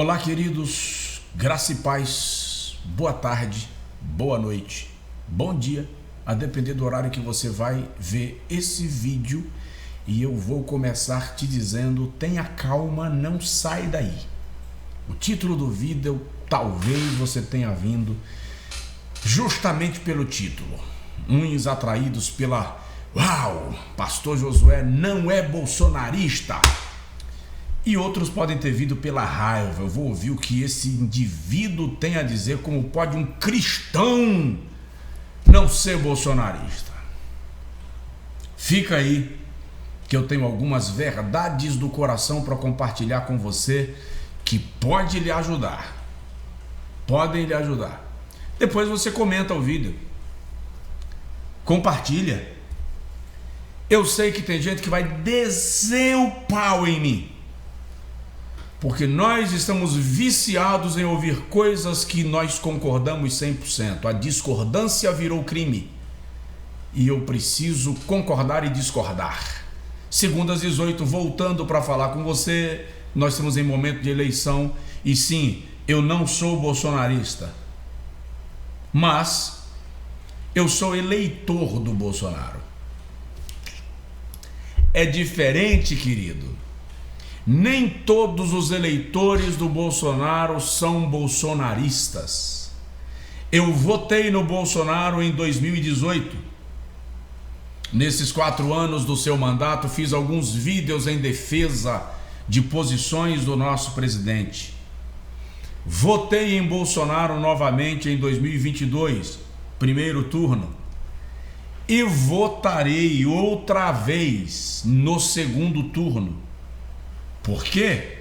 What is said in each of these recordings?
Olá, queridos, graça e paz, boa tarde, boa noite, bom dia, a depender do horário que você vai ver esse vídeo. E eu vou começar te dizendo: tenha calma, não sai daí. O título do vídeo, talvez você tenha vindo justamente pelo título. Uns atraídos pela "Uau, Pastor Josué não é bolsonarista", e outros podem ter vindo pela raiva. Eu vou ouvir o que esse indivíduo tem a dizer, como pode um cristão não ser bolsonarista. Fica aí, que eu tenho algumas verdades do coração para compartilhar com você, que pode lhe ajudar. Podem lhe ajudar. Depois você comenta o vídeo, compartilha. Eu sei que tem gente que vai descer o pau em mim, porque nós estamos viciados em ouvir coisas que nós concordamos 100%. A discordância virou crime, e eu preciso concordar e discordar. Segundo às 18, voltando para falar com você, nós estamos em momento de eleição, e sim, eu não sou bolsonarista, mas eu sou eleitor do Bolsonaro. É diferente, querido. Nem todos os eleitores do Bolsonaro são bolsonaristas. Eu votei no Bolsonaro em 2018. Nesses 4 anos do seu mandato, fiz alguns vídeos em defesa de posições do nosso presidente. Votei em Bolsonaro novamente em 2022, primeiro turno. E votarei outra vez no segundo turno. Por quê?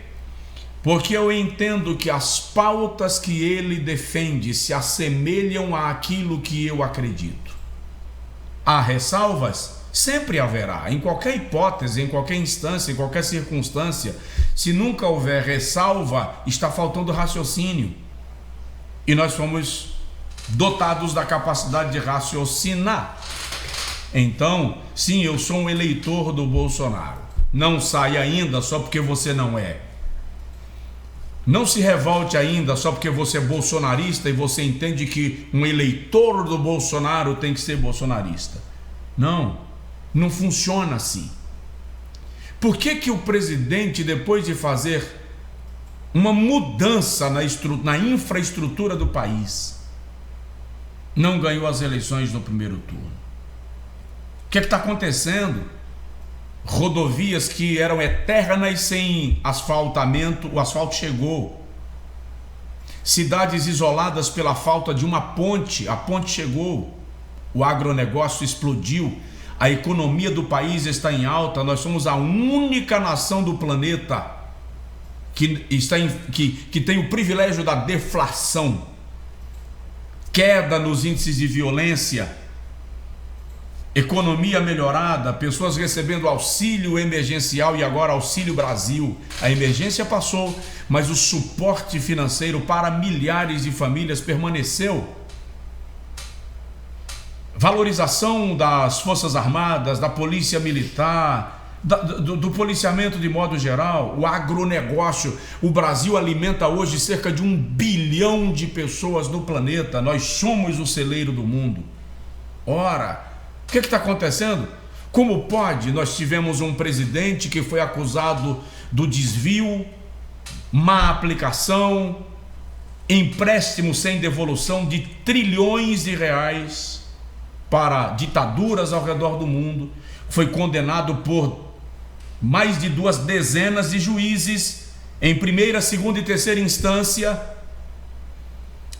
Porque eu entendo que as pautas que ele defende se assemelham àquilo que eu acredito. Há ressalvas? Sempre haverá. Em qualquer hipótese, em qualquer instância, em qualquer circunstância. Se nunca houver ressalva, está faltando raciocínio. E nós fomos dotados da capacidade de raciocinar. Então, sim, eu sou um eleitor do Bolsonaro. Não sai ainda só porque você não é. Não se revolte ainda só porque você é bolsonarista e você entende que um eleitor do Bolsonaro tem que ser bolsonarista. Não, não funciona assim. Por que o presidente, depois de fazer uma mudança na infraestrutura do país, não ganhou as eleições no primeiro turno? O que está acontecendo? Rodovias que eram eternas sem asfaltamento, o asfalto chegou. Cidades isoladas pela falta de uma ponte, a ponte chegou. O agronegócio explodiu, a economia do país está em alta. Nós somos a única nação do planeta que tem o privilégio da deflação, queda nos índices de violência, economia melhorada, pessoas recebendo auxílio emergencial e agora Auxílio Brasil. A emergência passou, mas o suporte financeiro para milhares de famílias permaneceu. Valorização das Forças Armadas, da Polícia Militar, do policiamento de modo geral, o agronegócio. O Brasil alimenta hoje cerca de 1 bilhão de pessoas no planeta. Nós somos o celeiro do mundo. Ora, o que está acontecendo? Como pode? Nós tivemos um presidente que foi acusado do desvio, má aplicação, empréstimo sem devolução de trilhões de reais para ditaduras ao redor do mundo. Foi condenado por mais de 2 dezenas de juízes em primeira, segunda e terceira instância.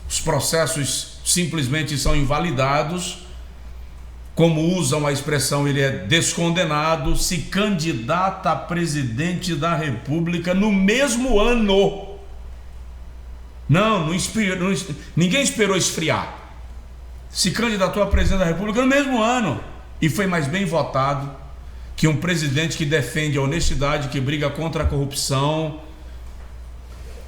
Os processos simplesmente são invalidados. Como usam a expressão, ele é descondenado, se candidata a presidente da República no mesmo ano. Ninguém esperou esfriar. Se candidatou a presidente da República no mesmo ano e foi mais bem votado que um presidente que defende a honestidade, que briga contra a corrupção,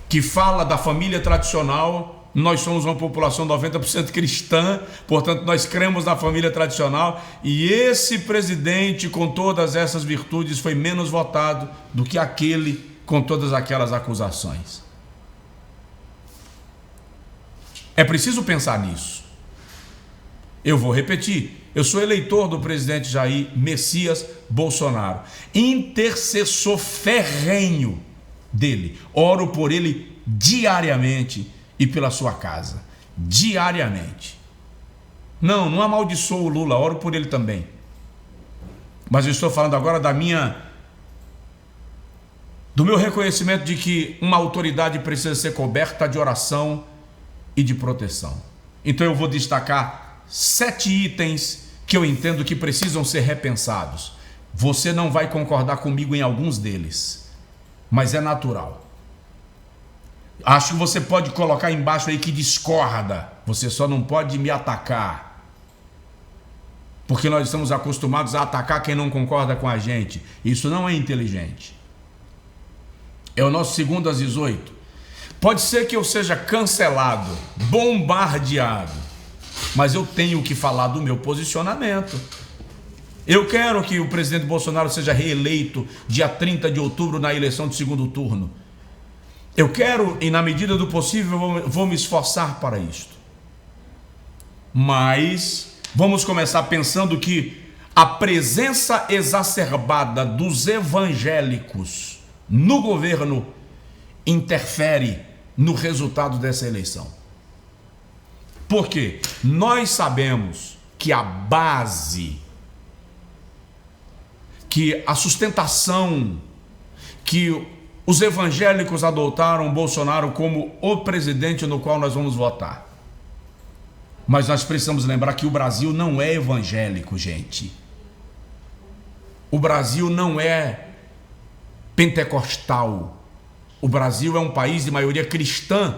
que fala da família tradicional. Nós somos uma população 90% cristã, portanto nós cremos na família tradicional, e esse presidente com todas essas virtudes foi menos votado do que aquele com todas aquelas acusações. É preciso pensar nisso. Eu vou repetir. Eu sou eleitor do presidente Jair Messias Bolsonaro, intercessor ferrenho dele. Oro por ele diariamente e pela sua casa. Diariamente. Não amaldiçoo o Lula, oro por ele também. Mas eu estou falando agora do meu reconhecimento de que uma autoridade precisa ser coberta de oração e de proteção. Então eu vou destacar 7 itens que eu entendo que precisam ser repensados. Você não vai concordar comigo em alguns deles, mas é natural. Acho que você pode colocar embaixo aí que discorda, você só não pode me atacar, porque nós estamos acostumados a atacar quem não concorda com a gente. Isso não é inteligente. É o nosso 2 às 18. Pode ser que eu seja cancelado, bombardeado, mas eu tenho que falar do meu posicionamento. Eu quero que o presidente Bolsonaro seja reeleito dia 30 de outubro na eleição de segundo turno. Eu quero, e na medida do possível, vou me esforçar para isto. Mas vamos começar pensando que a presença exacerbada dos evangélicos no governo interfere no resultado dessa eleição. Por quê? Nós sabemos que a base, que a sustentação que os evangélicos adotaram Bolsonaro como o presidente no qual nós vamos votar. Mas nós precisamos lembrar que o Brasil não é evangélico, gente. O Brasil não é pentecostal. O Brasil é um país de maioria cristã,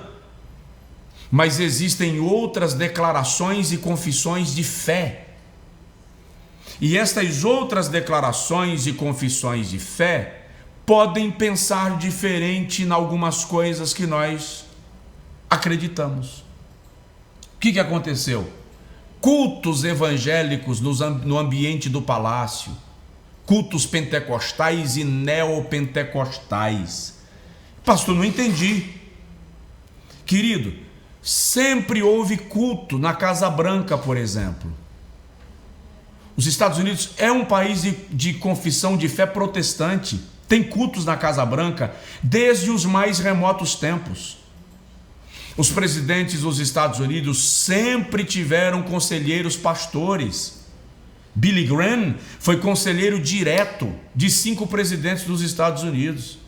mas existem outras declarações e confissões de fé. E estas outras declarações e confissões de fé podem pensar diferente em algumas coisas que nós acreditamos. O que aconteceu? Cultos evangélicos no ambiente do palácio, cultos pentecostais e neopentecostais. Pastor, não entendi. Querido, sempre houve culto na Casa Branca, por exemplo. Os Estados Unidos é um país de confissão de fé protestante. Tem cultos na Casa Branca desde os mais remotos tempos. Os presidentes dos Estados Unidos sempre tiveram conselheiros pastores. Billy Graham foi conselheiro direto de 5 presidentes dos Estados Unidos.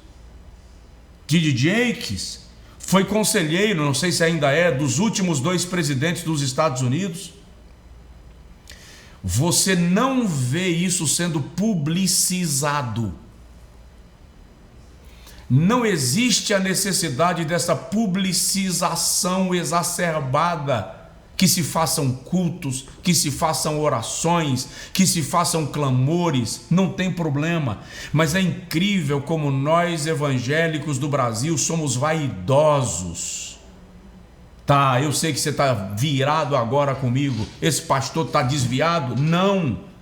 T.D. Jakes foi conselheiro, não sei se ainda é, dos últimos 2 presidentes dos Estados Unidos. Você não vê isso sendo publicizado. Não existe a necessidade dessa publicização exacerbada, que se façam cultos, que se façam orações, que se façam clamores, não tem problema. Mas é incrível como nós evangélicos do Brasil somos vaidosos. Tá, eu sei que você está virado agora comigo, esse pastor está desviado. Não.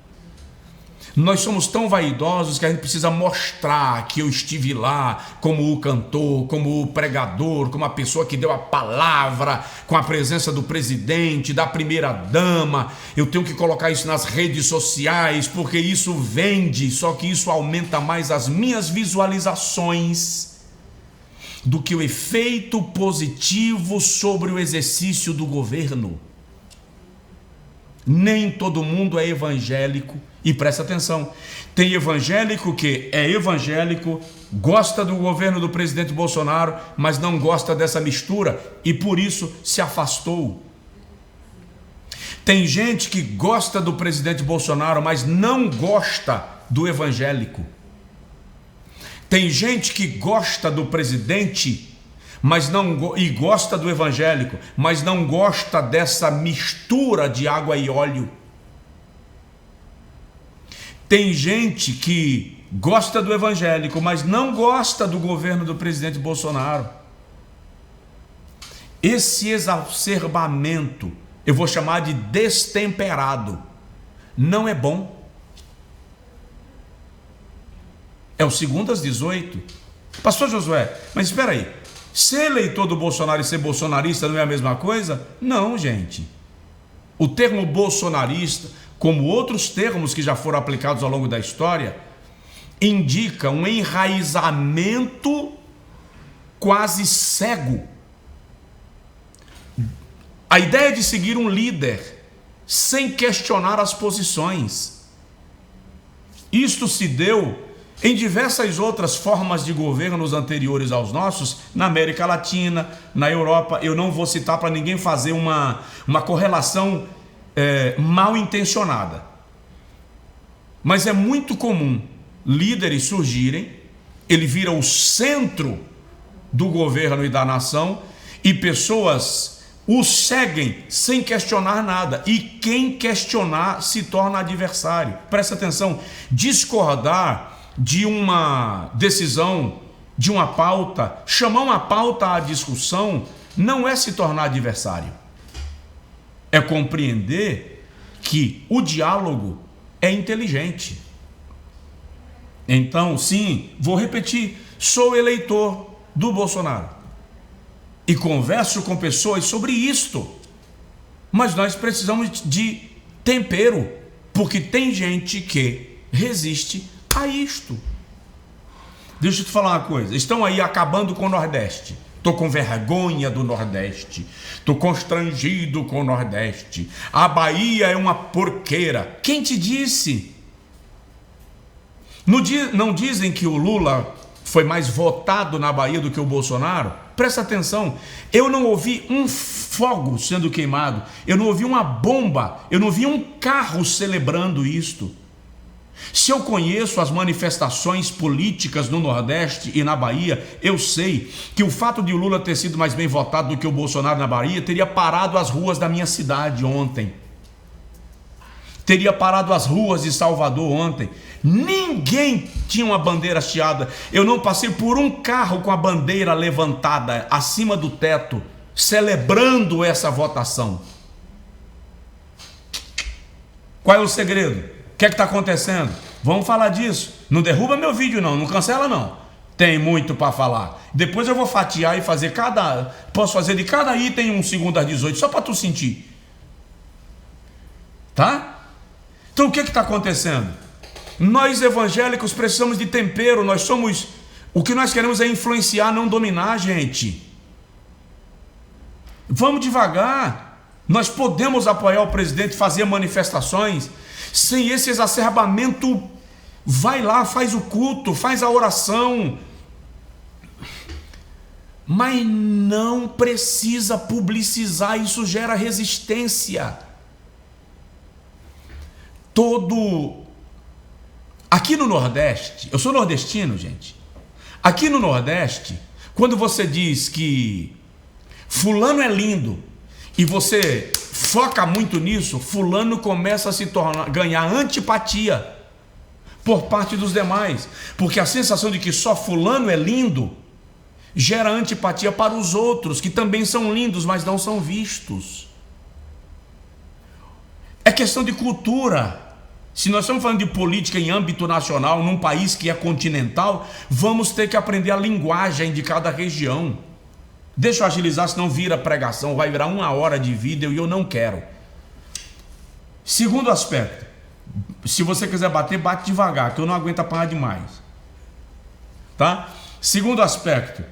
Nós somos tão vaidosos que a gente precisa mostrar que eu estive lá como o cantor, como o pregador, como a pessoa que deu a palavra, com a presença do presidente, da primeira dama. Eu tenho que colocar isso nas redes sociais porque isso vende, só que isso aumenta mais as minhas visualizações do que o efeito positivo sobre o exercício do governo. Nem todo mundo é evangélico. E presta atenção, tem evangélico que é evangélico, gosta do governo do presidente Bolsonaro, mas não gosta dessa mistura e por isso se afastou. Tem gente que gosta do presidente Bolsonaro, mas não gosta do evangélico. Tem gente que gosta do presidente, mas e gosta do evangélico, mas não gosta dessa mistura de água e óleo. Tem gente que gosta do evangélico, mas não gosta do governo do presidente Bolsonaro. Esse exacerbamento, eu vou chamar de destemperado, não é bom. É o 2 às 18. Pastor Josué, mas espera aí, Ser eleitor do Bolsonaro e ser bolsonarista não é a mesma coisa? Não, gente. O termo bolsonarista, como outros termos que já foram aplicados ao longo da história, indica um enraizamento quase cego. A ideia de seguir um líder sem questionar as posições. Isto se deu em diversas outras formas de governos anteriores aos nossos, na América Latina, na Europa. Eu não vou citar para ninguém fazer uma correlação mal intencionada. Mas é muito comum líderes surgirem, ele vira o centro do governo e da nação, e pessoas o seguem sem questionar nada. E quem questionar se torna adversário. Presta atenção, discordar de uma decisão, de uma pauta, chamar uma pauta à discussão, não é se tornar adversário. É compreender que o diálogo é inteligente. Então, sim, vou repetir, sou eleitor do Bolsonaro e converso com pessoas sobre isto, mas nós precisamos de tempero, porque tem gente que resiste a isto. Deixa eu te falar uma coisa, estão aí acabando com o Nordeste. Estou com vergonha do Nordeste, estou constrangido com o Nordeste, a Bahia é uma porqueira. Quem te disse? Não dizem que o Lula foi mais votado na Bahia do que o Bolsonaro? Presta atenção, eu não ouvi um fogo sendo queimado, eu não ouvi uma bomba, eu não vi um carro celebrando isto. Se eu conheço as manifestações políticas no Nordeste e na Bahia, eu sei que o fato de o Lula ter sido mais bem votado do que o Bolsonaro na Bahia teria parado as ruas da minha cidade ontem. Teria parado as ruas de Salvador ontem. Ninguém tinha uma bandeira hasteada. Eu não passei por um carro com a bandeira levantada acima do teto, celebrando essa votação. Qual é o segredo? O que é que está acontecendo? Vamos falar disso. Não derruba meu vídeo não cancela não. Tem muito para falar. Depois eu vou fatiar e fazer posso fazer de cada item 1 segundo às 18, só para tu sentir. Tá? Então o que está acontecendo? Nós evangélicos precisamos de tempero, o que nós queremos é influenciar, não dominar, gente. Vamos devagar. Nós podemos apoiar o presidente, fazer manifestações, sem esse exacerbamento. Vai lá, faz o culto, faz a oração, mas não precisa publicizar, isso gera resistência. Aqui no Nordeste, eu sou nordestino, gente. Aqui no Nordeste, quando você diz que fulano é lindo e você foca muito nisso, fulano começa a ganhar antipatia por parte dos demais, porque a sensação de que só fulano é lindo gera antipatia para os outros, que também são lindos, mas não são vistos. É questão de cultura. Se nós estamos falando de política em âmbito nacional, num país que é continental, vamos ter que aprender a linguagem de cada região. Deixa eu agilizar, senão vira pregação, vai virar 1 hora de vídeo e eu não quero. Segundo aspecto, se você quiser bater, bate devagar, que eu não aguento apanhar demais. Tá? Segundo aspecto,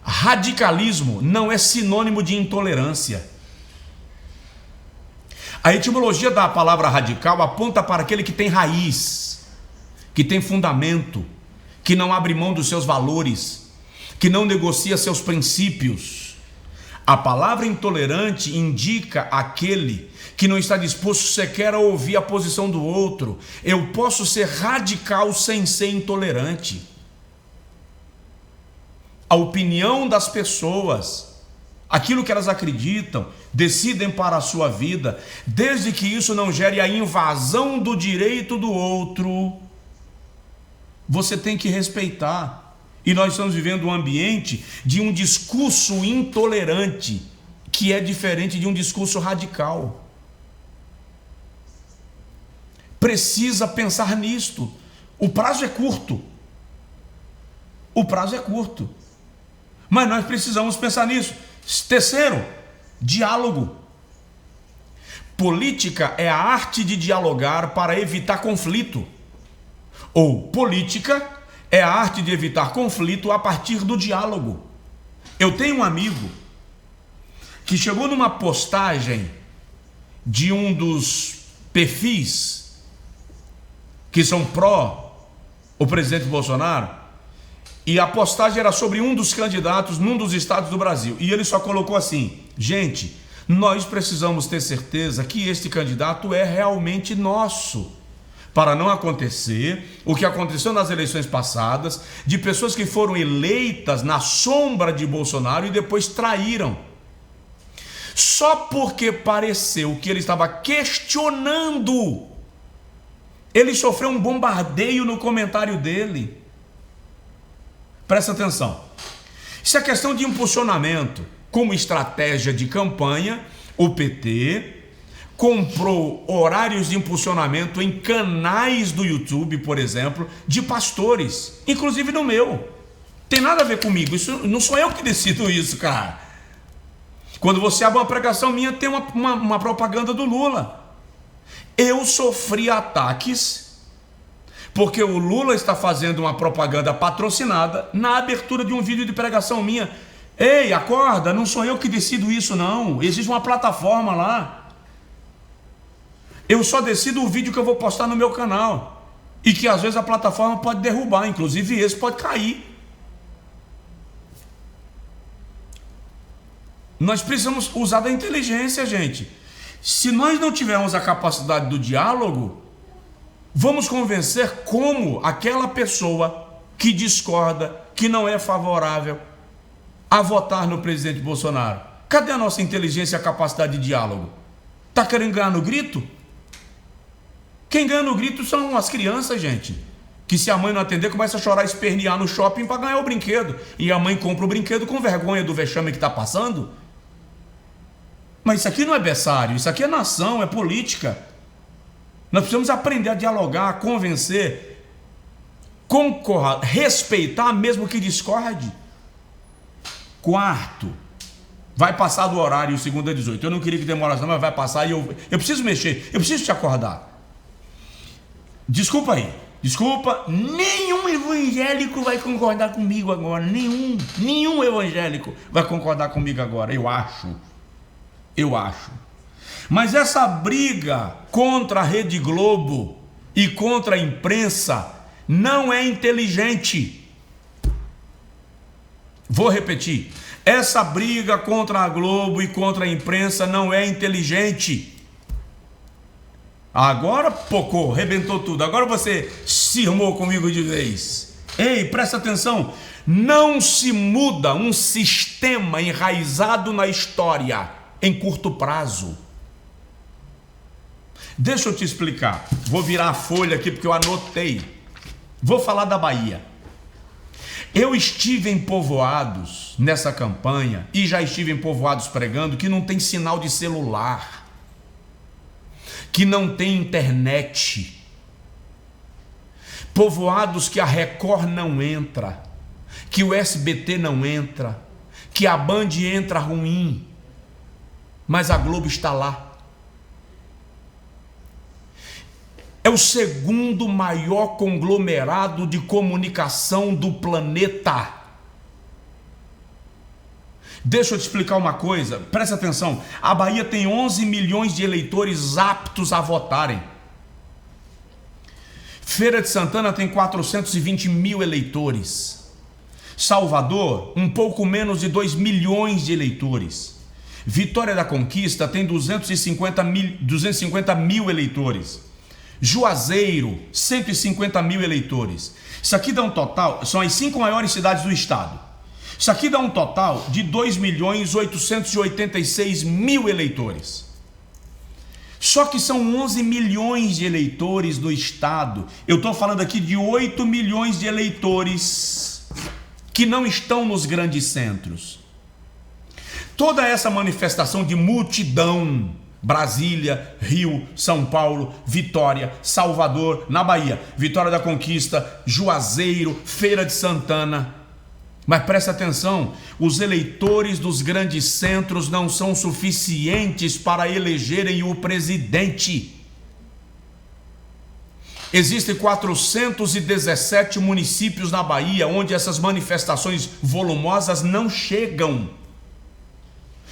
radicalismo não é sinônimo de intolerância. A etimologia da palavra radical aponta para aquele que tem raiz, que tem fundamento, que não abre mão dos seus valores, que não negocia seus princípios. A palavra intolerante indica aquele que não está disposto sequer a ouvir a posição do outro. Eu posso ser radical sem ser intolerante. A opinião das pessoas, aquilo que elas acreditam, decidem para a sua vida, desde que isso não gere a invasão do direito do outro, você tem que respeitar. E nós estamos vivendo um ambiente de um discurso intolerante, que é diferente de um discurso radical. Precisa pensar nisto. O prazo é curto. O prazo é curto. Mas nós precisamos pensar nisso. Terceiro, diálogo. Política é a arte de dialogar para evitar conflito. Ou política é a arte de evitar conflito a partir do diálogo. Eu tenho um amigo que chegou numa postagem de um dos perfis que são pró o presidente Bolsonaro, e a postagem era sobre um dos candidatos num dos estados do Brasil. E ele só colocou assim: gente, nós precisamos ter certeza que este candidato é realmente nosso, para não acontecer o que aconteceu nas eleições passadas, de pessoas que foram eleitas na sombra de Bolsonaro e depois traíram. Só porque pareceu que ele estava questionando, ele sofreu um bombardeio no comentário dele. Presta atenção. Isso é questão de impulsionamento. Como estratégia de campanha, o PT comprou horários de impulsionamento em canais do YouTube, por exemplo, de pastores, inclusive no meu. Tem nada a ver comigo, isso não sou eu que decido isso, cara. Quando você abre uma pregação minha, tem uma propaganda do Lula. Eu sofri ataques porque o Lula está fazendo uma propaganda patrocinada na abertura de um vídeo de pregação minha. Ei, acorda, não sou eu que decido isso não, existe uma plataforma lá. Eu só decido o vídeo que eu vou postar no meu canal, e que às vezes a plataforma pode derrubar, inclusive esse pode cair. Nós precisamos usar da inteligência, gente. Se nós não tivermos a capacidade do diálogo, vamos convencer como aquela pessoa que discorda, que não é favorável a votar no presidente Bolsonaro. Cadê a nossa inteligência e a capacidade de diálogo? Tá querendo ganhar no grito? Quem ganha no grito são as crianças, gente, que se a mãe não atender, começa a chorar e espernear no shopping para ganhar o brinquedo, e a mãe compra o brinquedo com vergonha do vexame que está passando. Mas isso aqui não é berçário, isso aqui é nação, é política. Nós precisamos aprender a dialogar, a convencer, concordar, respeitar mesmo que discorde. Quarto, vai passar do horário segunda 18. Eu não queria que demorasse não, mas vai passar e eu preciso mexer, eu preciso te acordar. Desculpa aí, desculpa, nenhum evangélico vai concordar comigo agora, nenhum evangélico vai concordar comigo agora, eu acho. Mas essa briga contra a Rede Globo e contra a imprensa não é inteligente. Vou repetir, essa briga contra a Globo e contra a imprensa não é inteligente. Agora, pocou, rebentou tudo. Agora você cismou comigo de vez. Ei, presta atenção. Não se muda um sistema enraizado na história em curto prazo. Deixa eu te explicar. Vou virar a folha aqui porque eu anotei. Vou falar da Bahia. Eu estive em povoados nessa campanha e já estive em povoados pregando que não tem sinal de celular, que não tem internet, povoados que a Record não entra, que o SBT não entra, que a Band entra ruim, mas a Globo está lá. É o segundo maior conglomerado de comunicação do planeta. Deixa eu te explicar uma coisa, presta atenção. A Bahia tem 11 milhões de eleitores aptos a votarem. Feira de Santana tem 420 mil eleitores. Salvador, um pouco menos de 2 milhões de eleitores. Vitória da Conquista tem 250 mil eleitores. Juazeiro, 150 mil eleitores. Isso aqui dá um total, são as 5 maiores cidades do estado. Isso aqui dá um total de 2.886.000 eleitores. Só que são 11 milhões de eleitores do estado. Eu estou falando aqui de 8 milhões de eleitores que não estão nos grandes centros. Toda essa manifestação de multidão, Brasília, Rio, São Paulo, Vitória, Salvador, na Bahia, Vitória da Conquista, Juazeiro, Feira de Santana, Mas preste atenção, os eleitores dos grandes centros não são suficientes para elegerem o presidente. Existem 417 municípios na Bahia onde essas manifestações volumosas não chegam.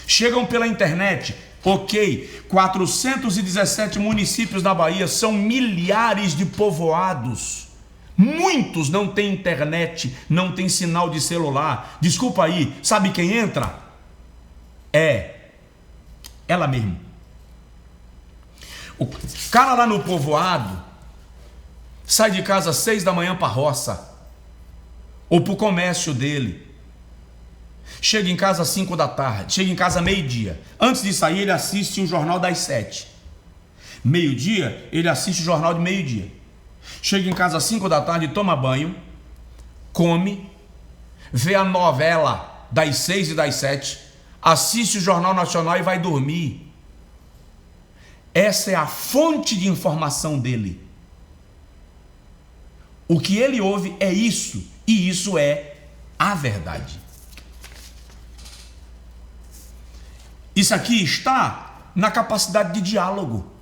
Chegam pela internet. Ok, 417 municípios na Bahia são milhares de povoados. Muitos não têm internet, não têm sinal de celular. Desculpa aí, sabe quem entra? Ela mesmo. O cara lá no povoado sai de casa às 6 da manhã para a roça ou para o comércio dele. Chega em casa às 5 da tarde, chega em casa meio-dia. Antes de sair, ele assiste o jornal das 7. Meio-dia, ele assiste o jornal de meio-dia. Chega em casa às 5 da tarde, toma banho, come, vê a novela das 6 e das 7, assiste o Jornal Nacional e vai dormir. Essa é a fonte de informação dele. O que ele ouve é isso, e isso é a verdade. Isso aqui está na capacidade de diálogo.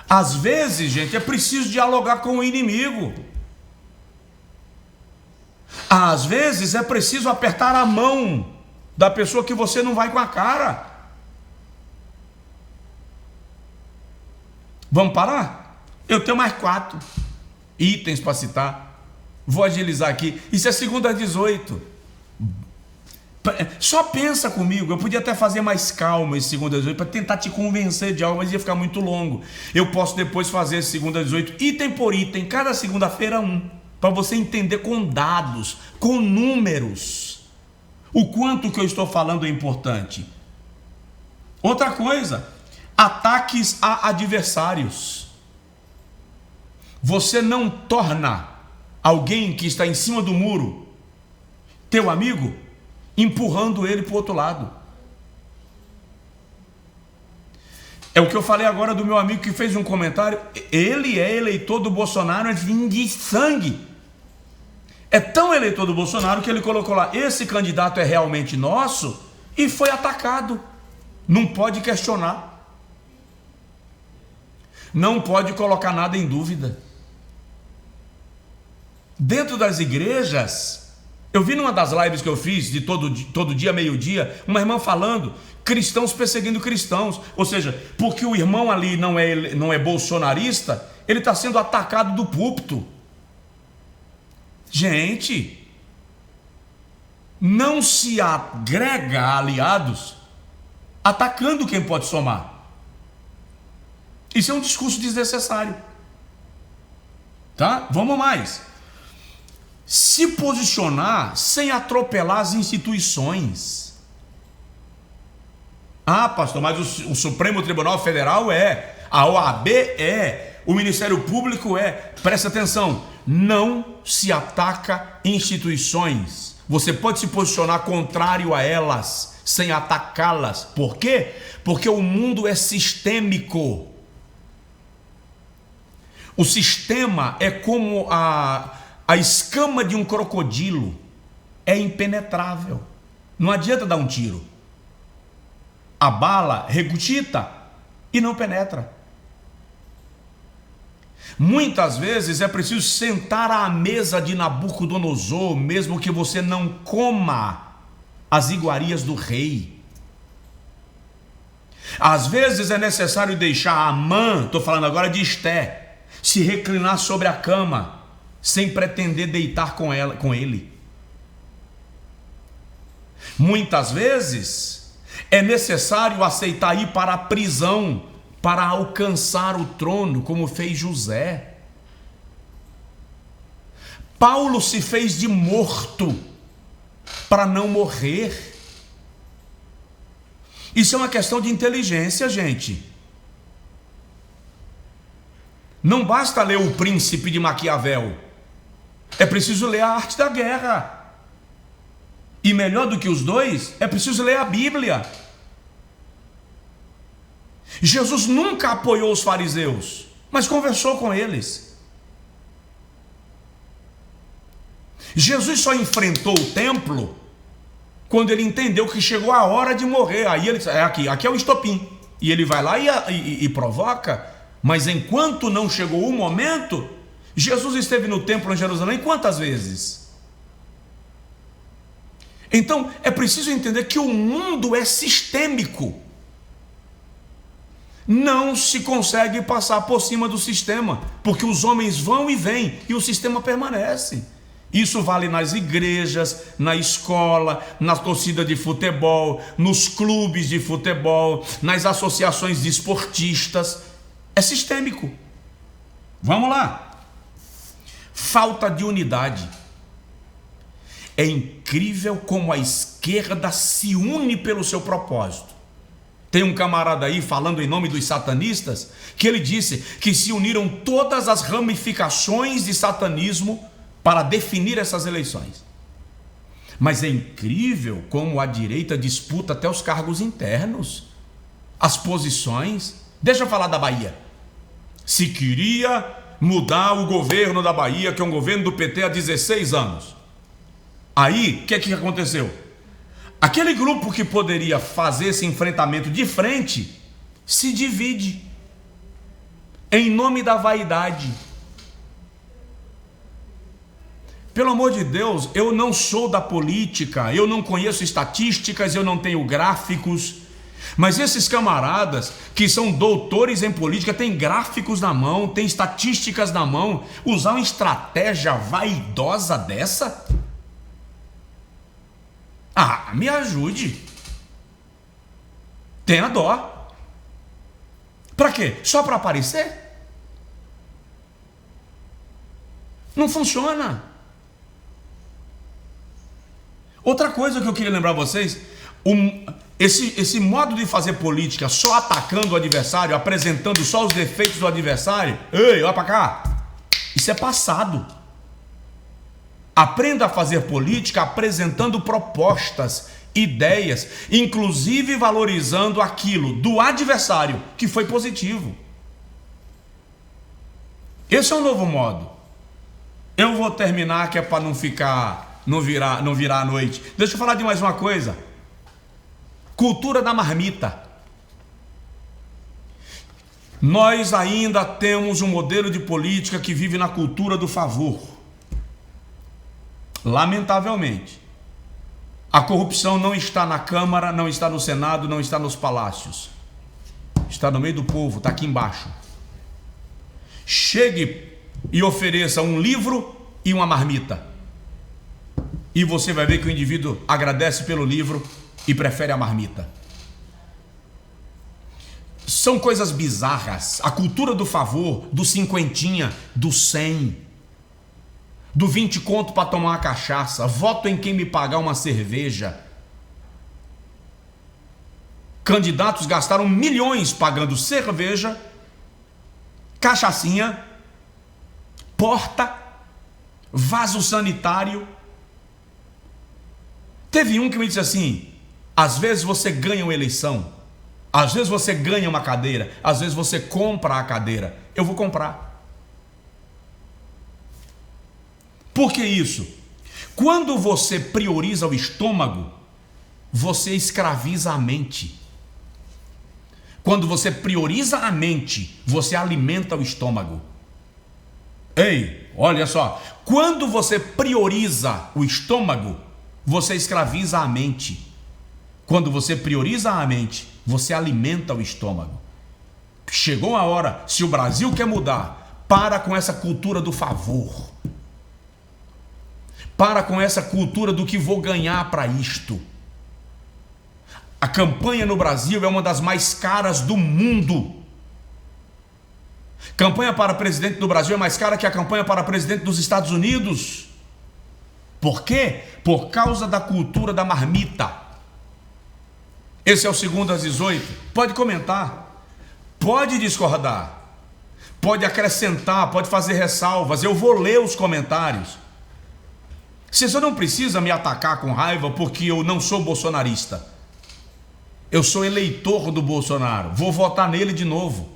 Às vezes, gente, é preciso dialogar com o inimigo. Às vezes é preciso apertar a mão da pessoa que você não vai com a cara. Vamos parar? Eu tenho mais 4 itens para citar. Vou agilizar aqui. Isso é 2:18. Só pensa comigo. Eu podia até fazer mais calmo esse 2:18 para tentar te convencer de algo, mas ia ficar muito longo. Eu posso depois fazer esse 2:18 item por item, cada segunda-feira para você entender com dados, com números, o quanto que eu estou falando é importante. Outra coisa, ataques a adversários. Você não torna alguém que está em cima do muro teu amigo empurrando ele para o outro lado. É o que eu falei agora do meu amigo que fez um comentário. Ele é eleitor do Bolsonaro, é de sangue. É tão eleitor do Bolsonaro que ele colocou lá: esse candidato é realmente nosso, e foi atacado. Não pode questionar. Não pode colocar nada em dúvida. Dentro das igrejas, eu vi numa das lives que eu fiz, de todo dia, meio-dia, uma irmã falando, cristãos perseguindo cristãos. Ou seja, porque o irmão ali não é bolsonarista, ele está sendo atacado do púlpito. Gente, não se agrega a aliados atacando quem pode somar. Isso é um discurso desnecessário. Tá? Vamos mais. Se posicionar sem atropelar as instituições. Ah, pastor, mas o Supremo Tribunal Federal a OAB o Ministério Público presta atenção, não se ataca instituições. Você pode se posicionar contrário a elas, sem atacá-las. Por quê? Porque o mundo é sistêmico. O sistema é como a escama de um crocodilo, é impenetrável. Não adianta dar um tiro. A bala regurgita e não penetra. Muitas vezes é preciso sentar à mesa de Nabucodonosor, mesmo que você não coma as iguarias do rei. Às vezes é necessário deixar Amã, estou falando agora de Esté, se reclinar sobre a cama, sem pretender deitar com ele. Muitas vezes é necessário aceitar ir para a prisão para alcançar o trono, como fez José. Paulo se fez de morto para não morrer. Isso é uma questão de inteligência, gente. Não basta ler O Príncipe de Maquiavel. É preciso ler A Arte da Guerra. E melhor do que os dois, é preciso ler a Bíblia. Jesus nunca apoiou os fariseus, mas conversou com eles. Jesus só enfrentou o templo quando ele entendeu que chegou a hora de morrer. Aí ele disse, aqui é o estopim. E ele vai lá e provoca. Mas enquanto não chegou o momento, Jesus esteve no templo em Jerusalém quantas vezes? Então é preciso entender que o mundo é sistêmico. Não se consegue passar por cima do sistema, porque os homens vão e vêm e o sistema permanece. Isso vale nas igrejas, na escola, na torcida de futebol, nos clubes de futebol, nas associações de esportistas. É sistêmico. Vamos lá. Falta de unidade. É incrível como a esquerda se une pelo seu propósito. Tem um camarada aí falando em nome dos satanistas, que ele disse que se uniram todas as ramificações de satanismo para definir essas eleições. Mas é incrível como a direita disputa até os cargos internos, as posições. Deixa eu falar da Bahia. Se queria mudar o governo da Bahia, que é um governo do PT há 16 anos. Aí, o que aconteceu? Aquele grupo que poderia fazer esse enfrentamento de frente se divide em nome da vaidade. Pelo amor de Deus, eu não sou da política, eu não conheço estatísticas, eu não tenho gráficos, mas esses camaradas que são doutores em política têm gráficos na mão, têm estatísticas na mão. Usar uma estratégia vaidosa dessa? Me ajude. Tenha dó. Para quê? Só para aparecer? Não funciona. Outra coisa que eu queria lembrar a vocês, esse modo de fazer política só atacando o adversário, apresentando só os defeitos do adversário, ei, olha para cá, isso é passado. Aprenda a fazer política apresentando propostas, ideias, inclusive valorizando aquilo do adversário que foi positivo. Esse é um novo modo. Eu vou terminar, que é para não virar a noite. Deixa eu falar de mais uma coisa. Cultura da marmita. Nós ainda temos um modelo de política que vive na cultura do favor. Lamentavelmente, a corrupção não está na Câmara, não está no Senado, não está nos palácios. Está no meio do povo, está aqui embaixo. Chegue e ofereça um livro e uma marmita. E você vai ver que o indivíduo agradece pelo livro e prefere a marmita. São coisas bizarras. A cultura do favor, do cinquentinha, do 100, do 20 conto para tomar uma cachaça, voto em quem me pagar uma cerveja. Candidatos gastaram milhões pagando cerveja, cachaçinha, porta, vaso sanitário. Teve um que me disse assim: às vezes você ganha uma eleição, às vezes você ganha uma cadeira, às vezes você compra a cadeira. Eu vou comprar. Por que isso? Quando você prioriza o estômago, você escraviza a mente. Quando você prioriza a mente, você alimenta o estômago. Ei, olha só. Quando você prioriza o estômago, você escraviza a mente. Quando você prioriza a mente, você alimenta o estômago. Chegou a hora, se o Brasil quer mudar, para com essa cultura do favor. Para com essa cultura do que vou ganhar para isto. A campanha no Brasil é uma das mais caras do mundo. Campanha para presidente do Brasil é mais cara que a campanha para presidente dos Estados Unidos. Por quê? Por causa da cultura da marmita. Esse é o Segundo às 18. Pode comentar, pode discordar, pode acrescentar, pode fazer ressalvas. Eu vou ler os comentários. Você só não precisa me atacar com raiva porque eu não sou bolsonarista. Eu sou eleitor do Bolsonaro. Vou votar nele de novo.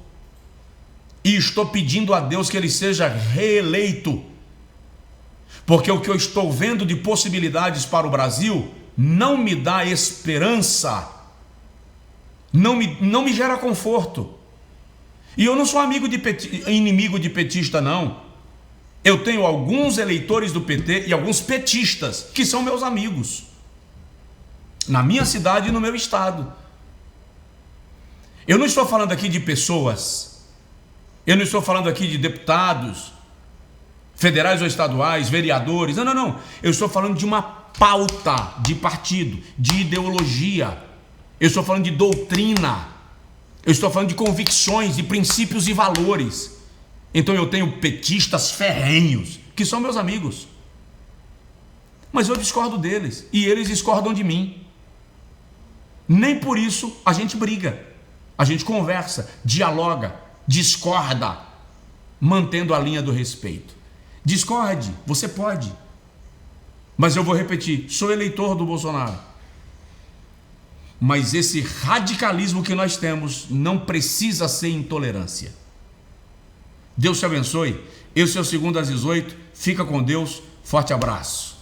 E estou pedindo a Deus que ele seja reeleito. Porque o que eu estou vendo de possibilidades para o Brasil não me dá esperança, não me gera conforto. E eu não sou inimigo de petista, não. Eu tenho alguns eleitores do PT e alguns petistas que são meus amigos, na minha cidade e no meu estado. Eu não estou falando aqui de pessoas, eu não estou falando aqui de deputados, federais ou estaduais, vereadores, não. Eu estou falando de uma pauta de partido, de ideologia. Eu estou falando de doutrina. Eu estou falando de convicções, de princípios e valores. Então eu tenho petistas ferrenhos, que são meus amigos. Mas eu discordo deles, e eles discordam de mim. Nem por isso a gente briga. A gente conversa, dialoga, discorda, mantendo a linha do respeito. Discorde, você pode. Mas eu vou repetir, sou eleitor do Bolsonaro. Mas esse radicalismo que nós temos não precisa ser intolerância. Deus te abençoe. Esse é o Segundo às 18. Fica com Deus. Forte abraço.